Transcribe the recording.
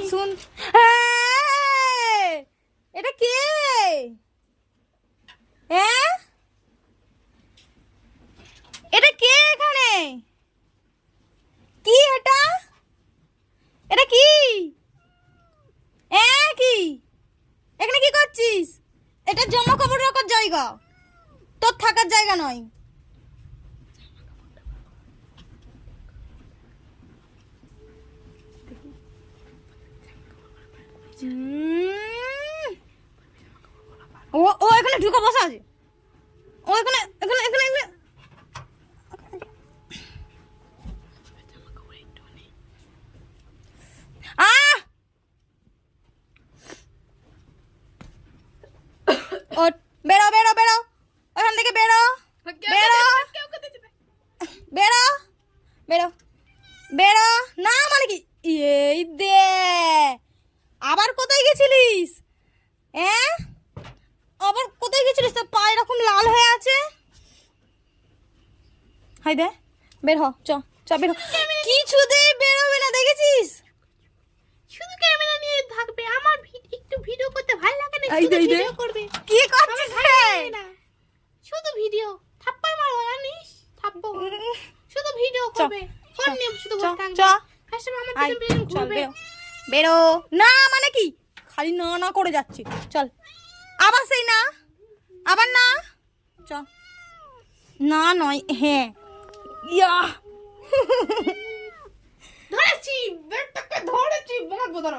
শুন, এটা কে? হ্যাঁ, এটা কে এখানে? কি এটা? এটা কি? কি এখানে কি করছিস? এটা জামা কাপড় রাখার জায়গা, তোর থাকার জায়গা নয়। ও ও এখানে ঢুকে বসা আছে। ও এখানে এখানে এখানে এখানে ওঠ, বেরো বেরো বেরো, ওখান থেকে বেরো বেরো বেরো বেরো বেরো। না মানে কি? এই দে, আবার কোথায় গেছিলিস? আবার কোথায় গেছিলিস? তোর পা এরকম লাল হয়ে আছে। হাই দে, বের হ, চ চ বের হ। কিছুতে বেরোবে না, দেখেছিস? শুধু ক্যামেরা নিয়ে থাকবে। আমার একটু ভিডিও করতে ভালো লাগে না, এই শুধু দে, এই দে। ভিডিও করবে। কি করছিস রে? শুধু ভিডিও, থাপ্পড় মারো জানিস? থাপ্পড়, শুধু ভিডিও করবে, ফোন নিয়ে শুধু বসে থাকবে। কাস্টমার আমার পিছন পিছন ঘুরবে। বেরো। না মানে কি? খালি না না করে যাচ্ছে। চল, আবার সেই না, আবার না। চ, না নয় হ্যাঁ। ইয়া ধরেছি, বেটটাকে ধরেছি, বড় বড়